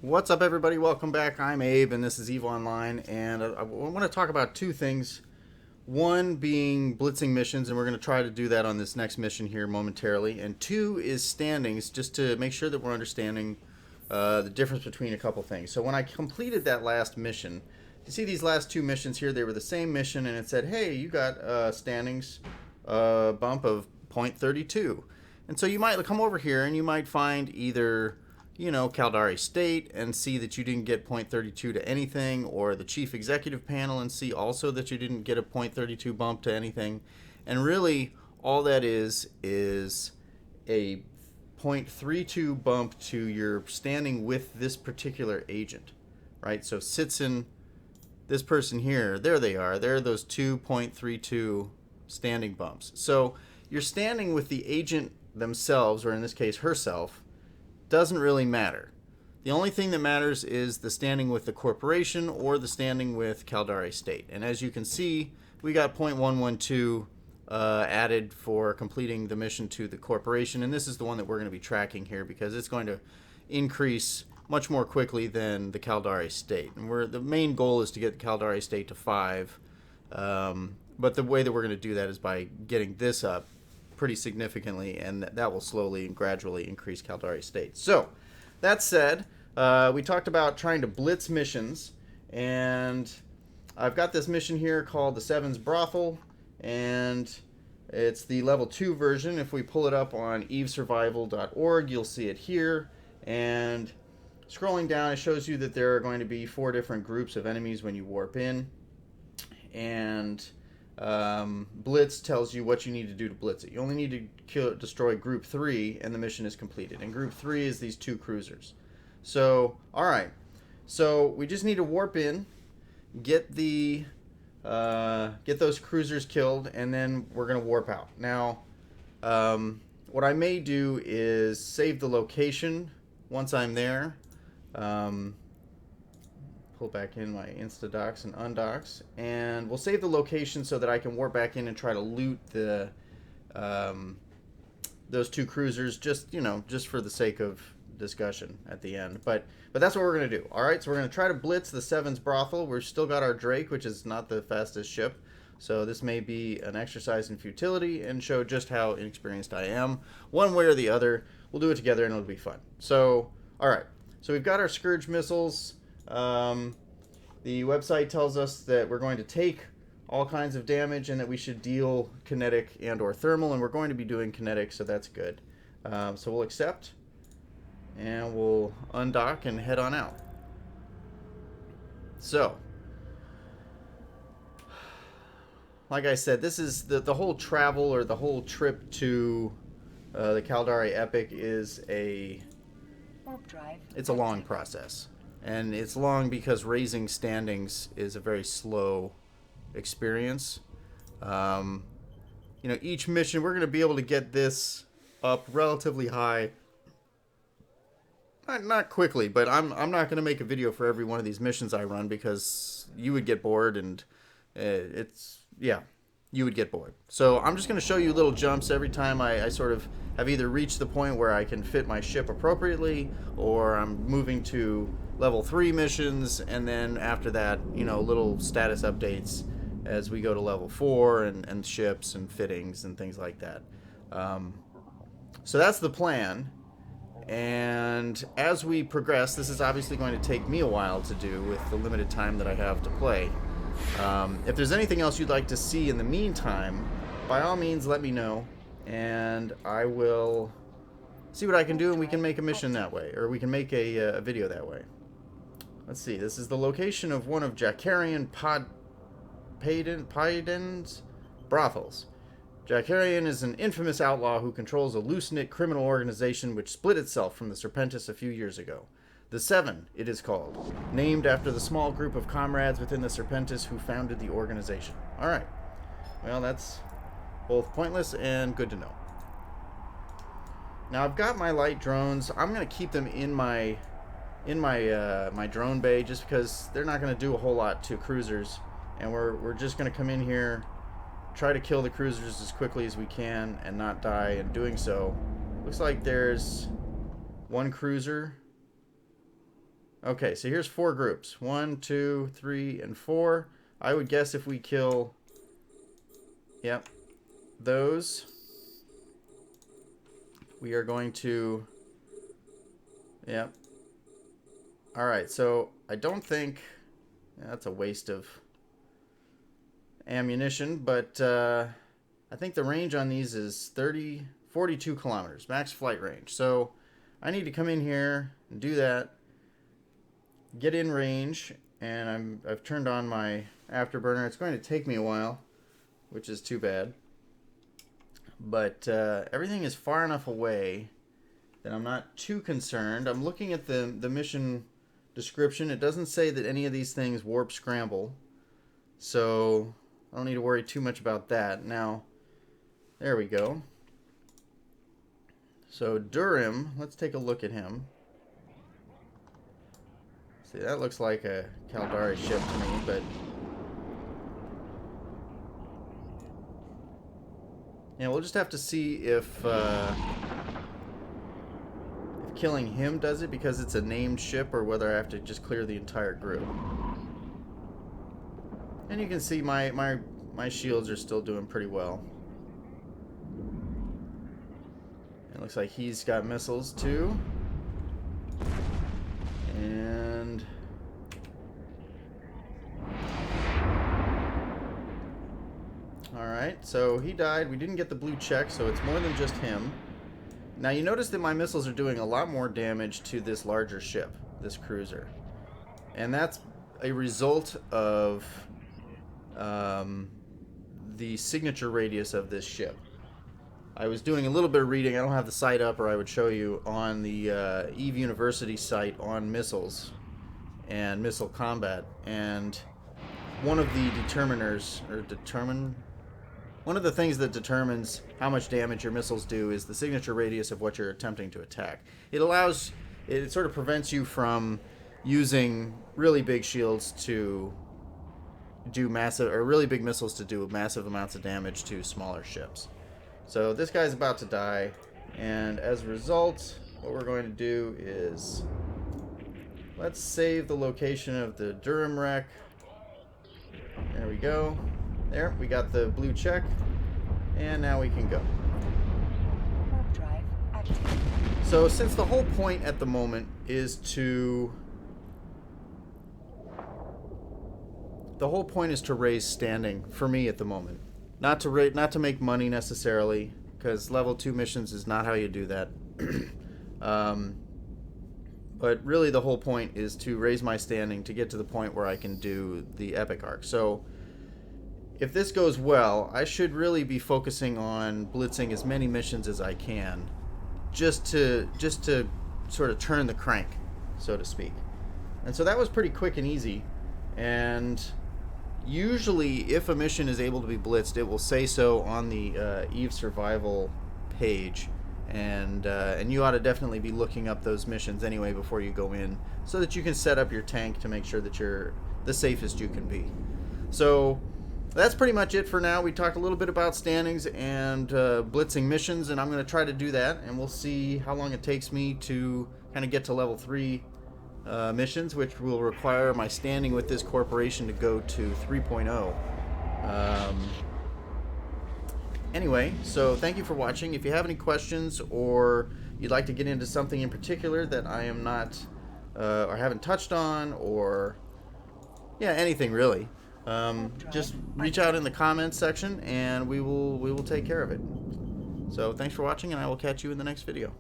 What's up, everybody? Welcome back. I'm Abe, and this is EVE Online, and I want to talk about two things. One being blitzing missions, and we're going to try to do that on this next mission here momentarily. And two is standings, just to make sure that we're understanding the difference between a couple things. So when I completed that last mission, you see these last two missions here, they were the same mission, and it said, hey, you got standings bump of 0.32. And so you might come over here, and you might find either Caldari State and see that you didn't get 0.32 to anything, or the Chief Executive Panel and see also that you didn't get a 0.32 bump to anything. And really, all that is a 0.32 bump to your standing with this particular agent, right? So Sitson, this person here, there they are. There are those 2.32 standing bumps. So you're standing with the agent themselves, or in this case, herself, doesn't really matter. The only thing that matters is the standing with the corporation or the standing with Caldari State. And as you can see, we got 0.112 added for completing the mission to the corporation. And this is the one that we're going to be tracking here because it's going to increase much more quickly than the Caldari State. And the main goal is to get the Caldari State to 5. But the way that we're going to do that is by getting this up pretty significantly, and that will slowly and gradually increase Caldari State. So, that said, we talked about trying to blitz missions, and I've got this mission here called the Sevens Brothel, and it's the level 2 version. If we pull it up on evesurvival.org, you'll see it here, and scrolling down, it shows you that there are going to be 4 different groups of enemies when you warp in, and Blitz tells you what you need to do to blitz it. You only need to destroy group 3 and the mission is completed. And group 3 is these 2 cruisers. So, alright. So, we just need to warp in, get those cruisers killed, and then we're going to warp out. Now, what I may do is save the location once I'm there. Pull back in my instadocs and undocks, and we'll save the location so that I can warp back in and try to loot the those 2 cruisers, just for the sake of discussion at the end. But that's what we're gonna do. All right, so we're gonna try to blitz the Sevens Brothel. We've still got our Drake, which is not the fastest ship, so this may be an exercise in futility and show just how inexperienced I am. One way or the other, we'll do it together and it'll be fun. So, all right, so we've got our Scourge missiles. The website tells us that we're going to take all kinds of damage and that we should deal kinetic and or thermal, and we're going to be doing kinetic, so that's good. So we'll accept, and we'll undock and head on out. So, like I said, this is the whole travel, or the whole trip to the Caldari Epic is it's a long process. And it's long because raising standings is a very slow experience. Each mission, we're going to be able to get this up relatively high. Not quickly, but I'm not going to make a video for every one of these missions I run because you would get bored, and you would get bored. So I'm just going to show you little jumps every time I sort of have either reached the point where I can fit my ship appropriately, or I'm moving to level 3 missions, and then after that, little status updates as we go to level 4 and ships and fittings and things like that. So that's the plan. And as we progress, this is obviously going to take me a while to do with the limited time that I have to play. If there's anything else you'd like to see in the meantime, by all means let me know, and I will see what I can do, and we can make a mission that way, or we can make a video that way. Let's see, this is the location of one of Jackarian Paiden's brothels. Jackarian is an infamous outlaw who controls a loose-knit criminal organization which split itself from the Serpentis a few years ago. The Seven, it is called, named after the small group of comrades within the Serpentis who founded the organization. Alright, well, that's both pointless and good to know. Now, I've got my light drones. I'm going to keep them in my drone bay just because they're not going to do a whole lot to cruisers, and we're just going to come in here, try to kill the cruisers as quickly as we can and not die in doing so. Looks like there's one cruiser Okay, so here's 4 groups. 1, 2, 3, and 4. I would guess if we kill, yep, those, we are going to, yep. Alright, so I don't think, that's a waste of ammunition, but I think the range on these is 42 kilometers, max flight range. So I need to come in here and do that, get in range, and I've turned on my afterburner. It's going to take me a while, which is too bad. But everything is far enough away that I'm not too concerned. I'm looking at the mission description. It doesn't say that any of these things warp scramble, so I don't need to worry too much about that. Now, there we go. So Durham, let's take a look at him. See, that looks like a Caldari ship to me, but yeah, we'll just have to see if killing him does it, because it's a named ship, or whether I have to just clear the entire group. And you can see my shields are still doing pretty well. It looks like he's got missiles too. And alright, so he died. We didn't get the blue check, so it's more than just him. Now you notice that my missiles are doing a lot more damage to this larger ship, this cruiser. And that's a result of the signature radius of this ship. I was doing a little bit of reading. I don't have the site up, or I would show you, on the Eve University site on missiles and missile combat. And one of the one of the things that determines how much damage your missiles do is the signature radius of what you're attempting to attack. It sort of prevents you from using really big shields to do massive, or really big missiles to do massive amounts of damage to smaller ships. So this guy's about to die, and as a result, what we're going to do is, let's save the location of the Durham wreck. There we go. There, we got the blue check, and now we can go. Warp drive active. So since the whole point at the moment is to raise standing for me at the moment. Not to make money necessarily, because level 2 missions is not how you do that. But really the whole point is to raise my standing to get to the point where I can do the epic arc. So if this goes well, I should really be focusing on blitzing as many missions as I can, just to sort of turn the crank, so to speak. And so that was pretty quick and easy. And usually, if a mission is able to be blitzed, it will say so on the Eve Survival page, and you ought to definitely be looking up those missions anyway before you go in, so that you can set up your tank to make sure that you're the safest you can be. So that's pretty much it for now. We talked a little bit about standings and blitzing missions, and I'm going to try to do that, and we'll see how long it takes me to kind of get to level 3 missions, which will require my standing with this corporation to go to 3.0. Anyway, so thank you for watching. If you have any questions, or you'd like to get into something in particular that I am not or haven't touched on, or anything really, just reach out in the comments section, and we will take care of it. So thanks for watching, and I will catch you in the next video.